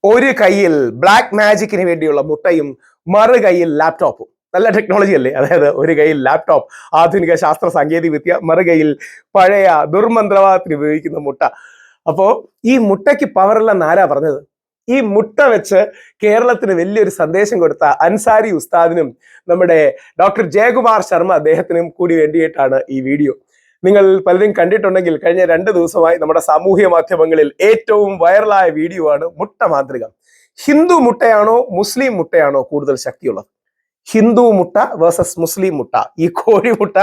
ഒരു കയ്യിൽ ബ്ലാക്ക് മാജിക്കിന് വേണ്ടിയുള്ള മുട്ടയും മറു കയ്യിൽ ലാപ്ടോപ്പും. നല്ല ടെക്നോളജി അല്ലേ? അതായത് ഒരു കയ്യിൽ ലാപ്ടോപ്പ്, ആധുനിക ശാസ്ത്ര സാങ്കേതിക വിദ്യ, മറു കയ്യിൽ പഴയ ദുർമന്ത്രവാദത്തിന് ഉപയോഗിക്കുന്ന മുട്ട. അപ്പോ ഈ മുട്ടയ്ക്ക് പവറുള്ള ആരാ പറഞ്ഞത്? ഈ മുട്ട വെച്ച് കേരളത്തിന് വലിയൊരു സന്ദേശം കൊടുത്ത അൻസാരി ഉസ്താദിനും നമ്മുടെ ഡോക്ടർ ജയകുമാർ ശർമ്മ അദ്ദേഹത്തിനും കൂടി വേണ്ടിയിട്ടാണ് ഈ വീഡിയോ. നിങ്ങൾ പലരും കണ്ടിട്ടുണ്ടെങ്കിൽ കഴിഞ്ഞ 2 ദിവസമായി നമ്മുടെ സാമൂഹ്യ മാധ്യമങ്ങളിൽ ഏറ്റവും വൈറലായ വീഡിയോ ആണ് മുട്ട മാന്ത്രികം. ഹിന്ദു മുട്ടയാണോ മുസ്ലിം മുട്ടയാണോ കൂടുതൽ ശക്തിയുള്ളത്? ഹിന്ദു മുട്ട വേഴ്സസ് മുസ്ലിം മുട്ട, ഈ കോഴിമുട്ട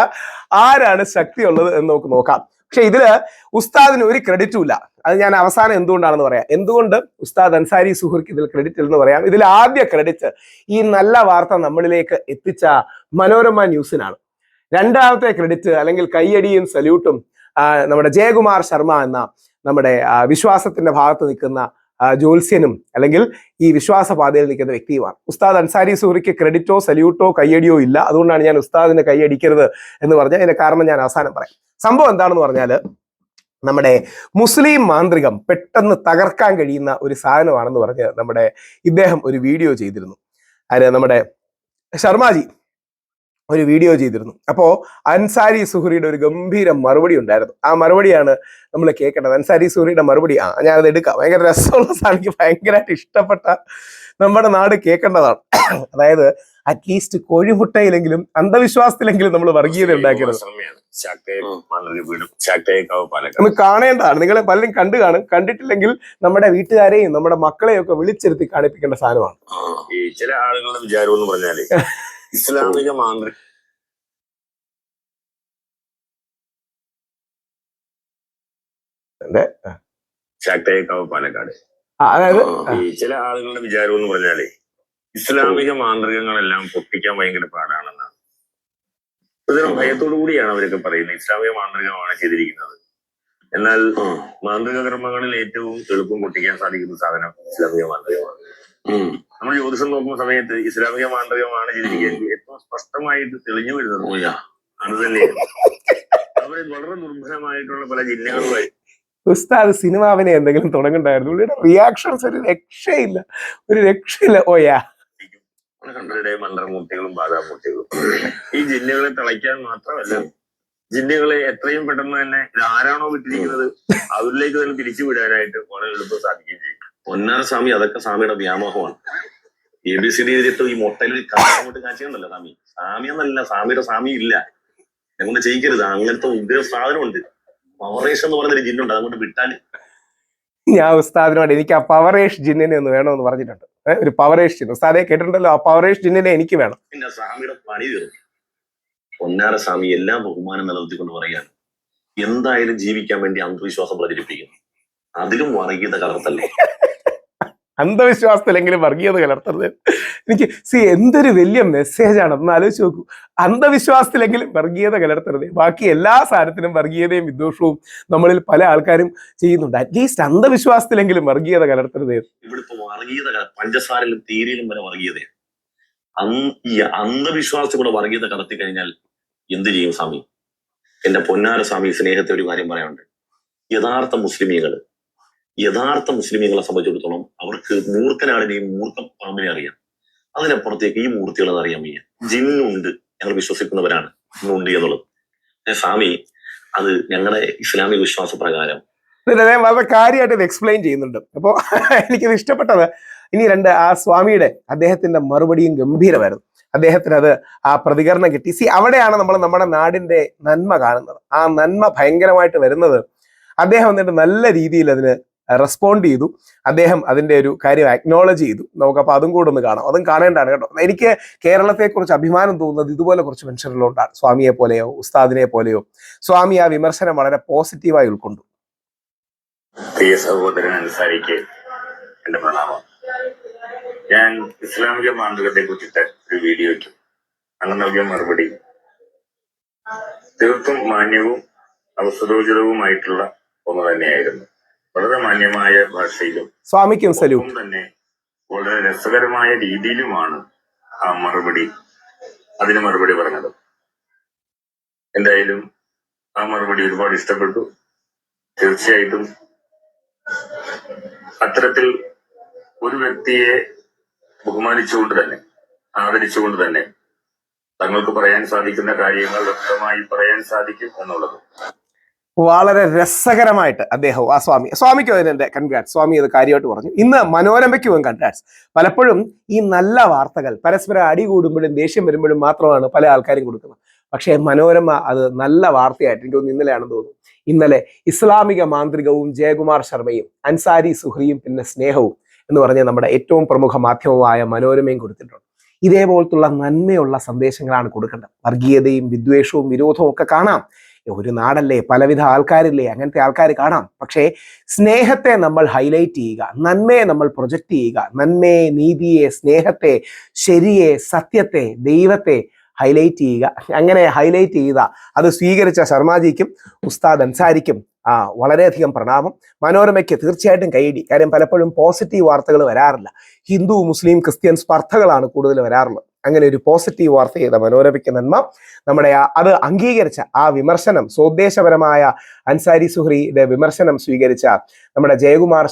ആരാണ് ശക്തിയുള്ളത് എന്ന് നമുക്ക് നോക്കാം. പക്ഷെ ഇതില് ഉസ്താദിന് ഒരു ക്രെഡിറ്റും ഇല്ല. അത് ഞാൻ അവസാനം എന്തുകൊണ്ടാണെന്ന് പറയാം. എന്തുകൊണ്ട് ഉസ്താദ് അൻസാരി സുഹൃക്ക് ഇതിൽ ക്രെഡിറ്റ് ഇല്ലെന്ന് പറയാം. ഇതിൽ ആദ്യ ക്രെഡിറ്റ് ഈ നല്ല വാർത്ത നമ്മളിലേക്ക് എത്തിച്ച മനോരമ ന്യൂസിനാണ്. രണ്ടാമത്തെ ക്രെഡിറ്റ് അല്ലെങ്കിൽ കയ്യടിയും സല്യൂട്ടും നമ്മുടെ ജയകുമാർ ശർമ്മ എന്ന നമ്മുടെ വിശ്വാസത്തിന്റെ ഭാഗത്ത് നിൽക്കുന്ന ജ്യോത്സ്യനും അല്ലെങ്കിൽ ഈ വിശ്വാസപാതയിൽ നിൽക്കുന്ന വ്യക്തിയുമാണ്. ഉസ്താദ് അൻസാരി സൂറിക്ക് ക്രെഡിറ്റോ സല്യൂട്ടോ കയ്യടിയോ ഇല്ല. അതുകൊണ്ടാണ് ഞാൻ ഉസ്താദിനെ കൈയടിക്കരുത് എന്ന് പറഞ്ഞാൽ അതിന്റെ കാരണം ഞാൻ അവസാനം പറയാം. സംഭവം എന്താണെന്ന് പറഞ്ഞാല് നമ്മുടെ മുസ്ലിം മാന്ത്രികം പെട്ടെന്ന് തകർക്കാൻ കഴിയുന്ന ഒരു സാധനമാണെന്ന് പറഞ്ഞ് നമ്മുടെ ഇദ്ദേഹം ഒരു വീഡിയോ ചെയ്തിരുന്നു. ആര്? നമ്മുടെ ശർമാജി ഒരു വീഡിയോ ചെയ്തിരുന്നു. അപ്പോ അൻസാരി സുഹറിയുടെ ഒരു ഗംഭീര മറുപടി ഉണ്ടായിരുന്നു. ആ മറുപടിയാണ് നമ്മൾ കേൾക്കേണ്ടത്. അൻസാരി സുഹറിയുടെ മറുപടി ഞാനത് എടുക്കാം. ഭയങ്കര രസമുള്ള സാധനം, എനിക്ക് ഭയങ്കരമായിട്ട് ഇഷ്ടപ്പെട്ട, നമ്മുടെ നാട് കേൾക്കേണ്ടതാണ്. അതായത് അറ്റ്ലീസ്റ്റ് കോഴിമുട്ടയിലെങ്കിലും അന്ധവിശ്വാസത്തിലെങ്കിലും നമ്മൾ വർഗീയത ഉണ്ടാക്കിയത് നമ്മൾ കാണേണ്ടതാണ്. നിങ്ങൾ പലരും കണ്ടു കാണും. കണ്ടിട്ടില്ലെങ്കിൽ നമ്മുടെ വീട്ടുകാരെയും നമ്മുടെ മക്കളെയും ഒക്കെ വിളിച്ചിരുത്തി കാണിപ്പിക്കേണ്ട സാധനമാണ്. ഈ ചില ആളുകളുടെ വിചാരം എന്ന് പറഞ്ഞാല് ഇസ്ലാമിക മാന്ത്രികം പാലക്കാട്. അതായത് ഈ ചില ആളുകളുടെ വിചാരം എന്ന് പറഞ്ഞാല് ഇസ്ലാമിക മാന്ത്രികങ്ങളെല്ലാം പൊട്ടിക്കാൻ ഭയങ്കര പാടാണെന്നാണ്. ഒരു ഭയത്തോടു കൂടിയാണ് അവരൊക്കെ പറയുന്നത് ഇസ്ലാമിക മാന്ത്രികമാണ് ചെയ്തിരിക്കുന്നത്. എന്നാൽ മാന്ത്രിക കർമ്മങ്ങളിൽ ഏറ്റവും എളുപ്പം പൊട്ടിക്കാൻ സാധിക്കുന്ന സാധനം ഇസ്ലാമിക മാന്ത്രികമാണ്. നമ്മൾ ജ്യോതിഷം നോക്കുന്ന സമയത്ത് ഇസ്ലാമിക മാന്ത്രികമാണ് ചെയ്തിരിക്കുന്നത് ഏറ്റവും സ്പഷ്ടമായിട്ട് തെളിഞ്ഞു വരുന്നത് അത് തന്നെയാണ്. അവര് വളരെ ദുർബലമായിട്ടുള്ള പല ജില്ലകളുമായി ഉസ്താദ് സിനിമാവിനെ എന്തെങ്കിലും തുടങ്ങണ്ടായിരുന്നു. പുള്ളിയുടെ റിയാക്ഷൻസ് ഒരു രക്ഷയില്ല, ഒരു രക്ഷയില്ല. ഓയാ കണ്ടരുടെ മന്ത്രമൂർത്തികളും ബാധാമൂർത്തികളും ഈ ജില്ലകളെ തളയ്ക്കാൻ മാത്രമല്ല, ജില്ലകളെ എത്രയും പെട്ടെന്ന് തന്നെ ആരാണോ വിട്ടിരിക്കുന്നത് അവരിലേക്ക് തന്നെ തിരിച്ചു വിടാനായിട്ട് വളരെ എളുപ്പം സാധിക്കുകയും ചെയ്യും. പൊന്നാര സ്വാമി അതൊക്കെ സ്വാമിയുടെ വ്യാമോഹമാണ്. ABCD എഴുതിയിട്ട് ഈ മൊട്ടയിൽ അങ്ങോട്ട് കാച്ചിയുണ്ടല്ലോ സ്വാമി. സ്വാമി എന്നല്ല, സ്വാമിയുടെ സ്വാമി ഇല്ല, ഞങ്ങൾ ചെയ്യിക്കരുത്. അങ്ങനത്തെ ഉഗ്ര സാധനമുണ്ട്. പവറേഷ് എന്ന് പറയുന്നൊരു ജിന്നുണ്ട്, അതുകൊണ്ട് വിട്ടാല്. ഞാൻ ഉസ്താദിനോട് എനിക്ക് ആ പവറേഷ് ജിന്നിനെ ഒന്ന് വേണമെന്ന് പറഞ്ഞിട്ടുണ്ട്. ഒരു പവറേഷ് ജിന്ന് ഉസ്താദെ കേട്ടിട്ടുണ്ടല്ലോ, ആ പവറേഷ് ജിന്നിനെ എനിക്ക് വേണം. പിന്നെ സ്വാമിയുടെ പണി തീർന്നു. പൊന്നാര സ്വാമി എല്ലാ ബഹുമാനം നിലനിർത്തിക്കൊണ്ട് പറയാണ്, എന്തായാലും ജീവിക്കാൻ വേണ്ടി അന്ധവിശ്വാസം പ്രചരിപ്പിക്കുന്നു. അതിലും വർഗീയത കലർത്തല്ലേ. അന്ധവിശ്വാസത്തിലെങ്കിലും വർഗീയത കലർത്തരുത്. എനിക്ക് എന്തൊരു വലിയ മെസ്സേജാണ് ഒന്ന് ആലോചിച്ച് നോക്കൂ. അന്ധവിശ്വാസത്തിലെങ്കിലും വർഗീയത കലർത്തരുത്. ബാക്കി എല്ലാ സാധനത്തിനും വർഗീയതയും വിദ്വേഷവും നമ്മളിൽ പല ആൾക്കാരും ചെയ്യുന്നുണ്ട്. അറ്റ്ലീസ്റ്റ് അന്ധവിശ്വാസത്തിലെങ്കിലും വർഗീയത കലർത്തരുത്. ഇവിടുത്തെ വർഗീയത പഞ്ചസാരയിലും തീരയിലും വരെ വർഗീയതയാണ്. ഈ അന്ധവിശ്വാസത്തിൽ കൂടെ വർഗീയത കലർത്തി കഴിഞ്ഞാൽ എന്ത് ചെയ്യും സ്വാമി? എന്റെ പൊന്നാര സ്വാമി സ്നേഹത്തെ ഒരു കാര്യം പറയാനുണ്ട്. യഥാർത്ഥ മുസ്ലിമീങ്ങളെ സംബന്ധിച്ചിടത്തോളം അവർക്ക് മൂർഖനാടിനെയും മൂർഖ പാമ്പിനെ അറിയാം. അതിനപ്പുറത്തേക്ക് ഈ മൂർത്തികളെ അറിയാൻ വയ്യ. ജിന്നുണ്ട്, ഞങ്ങൾ വിശ്വസിക്കുന്നവരാണ്, ഇന്നുണ്ട് എന്നുള്ളത്. സ്വാമി അത് ഞങ്ങളുടെ ഇസ്ലാമിക വിശ്വാസ പ്രകാരം വളരെ കാര്യമായിട്ട് ഇത് എക്സ്പ്ലെയിൻ ചെയ്യുന്നുണ്ട്. അപ്പോൾ എനിക്കിത് ഇഷ്ടപ്പെട്ടത് ഇനി ആ സ്വാമിയുടെ അദ്ദേഹത്തിന്റെ മറുപടിയും ഗംഭീരമായിരുന്നു. അദ്ദേഹത്തിന് അത് ആ പ്രതികരണം കിട്ടി. അവിടെയാണ് നമ്മൾ നമ്മുടെ നാടിന്റെ നന്മ കാണുന്നത്. ആ നന്മ ഭയങ്കരമായിട്ട് വരുന്നത് അദ്ദേഹം എന്നിട്ട് നല്ല രീതിയിൽ അതിന് റെസ്പോണ്ട് ചെയ്തു. അദ്ദേഹം അതിന്റെ ഒരു കാര്യം അക്നോളജ് ചെയ്തു. നമുക്കപ്പോൾ അതും കൂടെ ഒന്ന് കാണാം. അതും കാണേണ്ടതാണ് കേട്ടോ. എനിക്ക് കേരളത്തെക്കുറിച്ച് അഭിമാനം തോന്നുന്നത് ഇതുപോലെ കുറച്ച് മനുഷ്യരിലുണ്ടാണ്. സ്വാമിയെ പോലെയോ ഉസ്താദിനെ പോലെയോ സ്വാമി ആ വിമർശനം വളരെ പോസിറ്റീവായി ഉൾക്കൊണ്ടു. പ്രിയ സഹോദരൻ അൻസാരിക്ക് എന്റെ പ്രണാമം. ഞാൻ ഇസ്ലാമിക മാന്ത്രികത്തെ കുറിച്ചിട്ട് ഒരു വീഡിയോ വയ്ക്കും. അങ്ങനെ നൽകിയ മറുപടി തീർത്തും മാന്യവും അവസരോചിതവുമായിട്ടുള്ള ഒന്ന് തന്നെയായിരുന്നു. വളരെ മാന്യമായ ഭാഷയിലും സ്വാമിക്കും സല്യൂട്ട് തന്നെ വളരെ രസകരമായ രീതിയിലുമാണ് ആ അതിന് മറുപടി പറഞ്ഞത്. എന്തായാലും ആ മറുപടി ഒരുപാട് ഇഷ്ടപ്പെട്ടു. തീർച്ചയായിട്ടും അത്തരത്തിൽ ഒരു വ്യക്തിയെ ബഹുമാനിച്ചുകൊണ്ട് തന്നെ ആദരിച്ചുകൊണ്ട് തന്നെ തങ്ങൾക്ക് പറയാൻ സാധിക്കുന്ന കാര്യങ്ങൾ വ്യക്തമായി പറയാൻ സാധിക്കും എന്നുള്ളത് വളരെ രസകരമായിട്ട് അദ്ദേഹം ആ സ്വാമിക്ക് അതിന്റെ കൺഗ്രാറ്റ്സ്. സ്വാമി അത് കാര്യമായിട്ട് പറഞ്ഞു. ഇന്ന് മനോരമയ്ക്കും കൺഗ്രാറ്റ്സ്. പലപ്പോഴും ഈ നല്ല വാർത്തകൾ പരസ്പരം അടികൂടുമ്പോഴും ദേഷ്യം വരുമ്പോഴും മാത്രമാണ് പല ആൾക്കാരും കൊടുക്കുന്നത്. പക്ഷേ മനോരമ അത് നല്ല വാർത്തയായിട്ട് എനിക്ക് തോന്നുന്നു ഇന്നലെയാണെന്ന് തോന്നുന്നു. ഇന്നലെ ഇസ്ലാമിക മാന്ത്രികവും ജയകുമാർ ശർമ്മയും അൻസാരി സുഹ്രിയും പിന്നെ സ്നേഹവും എന്ന് പറഞ്ഞ നമ്മുടെ ഏറ്റവും പ്രമുഖ മാധ്യമമായ മനോരമയും കൊടുത്തിട്ടുണ്ട്. ഇതേപോലത്തുള്ള നന്മയുള്ള സന്ദേശങ്ങളാണ് കൊടുക്കേണ്ടത്. വർഗീയതയും വിദ്വേഷവും വിരോധവും ഒക്കെ കാണാം. ഒരു നാടല്ലേ, പലവിധ ആൾക്കാരില്ലേ, അങ്ങനത്തെ ആൾക്കാർ കാണാം. പക്ഷേ സ്നേഹത്തെ നമ്മൾ ഹൈലൈറ്റ് ചെയ്യുക, നന്മയെ നമ്മൾ പ്രൊജക്റ്റ് ചെയ്യുക. നന്മയെ, നീതിയെ, സ്നേഹത്തെ, ശരിയെ, സത്യത്തെ, ദൈവത്തെ ഹൈലൈറ്റ് ചെയ്യുക. അങ്ങനെ ഹൈലൈറ്റ് ചെയ്ത അത് സ്വീകരിച്ച ശർമാജിക്കും ഉസ്താദ് അൻസാരിക്കും വളരെയധികം പ്രണാമം. മനോരമയ്ക്ക് തീർച്ചയായിട്ടും കൈയടി. കാര്യം പലപ്പോഴും പോസിറ്റീവ് വാർത്തകൾ വരാറില്ല. ഹിന്ദു, മുസ്ലിം, ക്രിസ്ത്യൻ സ്പർദ്ധകളാണ് കൂടുതൽ വരാറുള്ളത്. അങ്ങനെ ഒരു പോസിറ്റീവ് വാർത്ത ചെയ്ത മനോരമയ്ക്ക് നന്മ. നമ്മുടെ അത് അംഗീകരിച്ച ആ വിമർശനം, സ്വദേശപരമായ അൻസാരി സുഹ്രിയുടെ വിമർശനം സ്വീകരിച്ച നമ്മുടെ ജയകുമാർ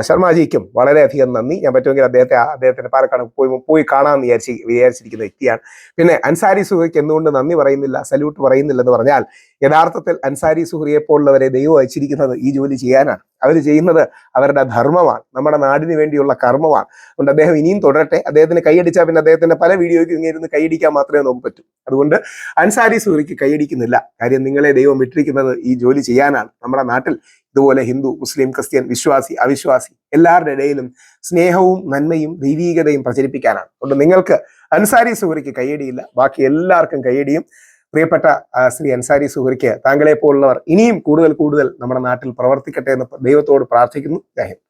ശർമാജിക്കും വളരെയധികം നന്ദി. ഞാൻ പറ്റുമെങ്കിൽ അദ്ദേഹത്തിന്റെ പാലക്കാട് പോയി കാണാമെന്ന് വിചാരിച്ചിരിക്കുന്ന വ്യക്തിയാണ്. പിന്നെ അൻസാരി സുഹ്രിക്ക് എന്തുകൊണ്ട് നന്ദി പറയുന്നില്ല, സല്യൂട്ട് പറയുന്നില്ലെന്ന് പറഞ്ഞാൽ യഥാർത്ഥത്തിൽ അൻസാരി സുഹ്രിയെ പോലുള്ളവരെ ദൈവം അയച്ചിരിക്കുന്നത് ഈ ജോലി ചെയ്യാനാണ്. അവർ ചെയ്യുന്നത് അവരുടെ ധർമ്മമാണ്, നമ്മുടെ നാടിന് വേണ്ടിയുള്ള കർമ്മമാണ്. അതുകൊണ്ട് അദ്ദേഹം ഇനിയും തുടരട്ടെ. അദ്ദേഹത്തിന് കൈയടിച്ചാൽ പിന്നെ അദ്ദേഹത്തിന്റെ പല വീഡിയോയ്ക്കും ഇങ്ങനെ ഇരുന്ന് കൈയടിക്കാൻ മാത്രമേ നമുക്ക് പറ്റൂ. അതുകൊണ്ട് അൻസാരി സുഹ്രിക്ക് കൈയടിക്കുന്നില്ല. കാര്യം നിങ്ങളെ ദൈവം വിട്ടിരിക്കുന്നത് ഈ ജോലി ചെയ്യാനാണ്. നമ്മുടെ നാട്ടിൽ ഇതുപോലെ ഹിന്ദു, മുസ്ലിം, ക്രിസ്ത്യൻ, വിശ്വാസി, അവിശ്വാസി എല്ലാവരുടെ ഇടയിലും സ്നേഹവും നന്മയും ദൈവീകതയും പ്രചരിപ്പിക്കാനാണ്. അതുകൊണ്ട് നിങ്ങൾക്ക് അൻസാരി സുഹ്രിക്ക് കൈയടിയില്ല, ബാക്കി എല്ലാവർക്കും കൈയടിയും. പ്രിയപ്പെട്ട ശ്രീ അൻസാരി സുഹ്രിക്ക് താങ്കളെ പോലുള്ളവർ ഇനിയും കൂടുതൽ നമ്മുടെ നാട്ടിൽ പ്രവർത്തിക്കട്ടെ എന്ന് ദൈവത്തോട് പ്രാർത്ഥിക്കുന്നു. ജയ് ഹിന്ദ്.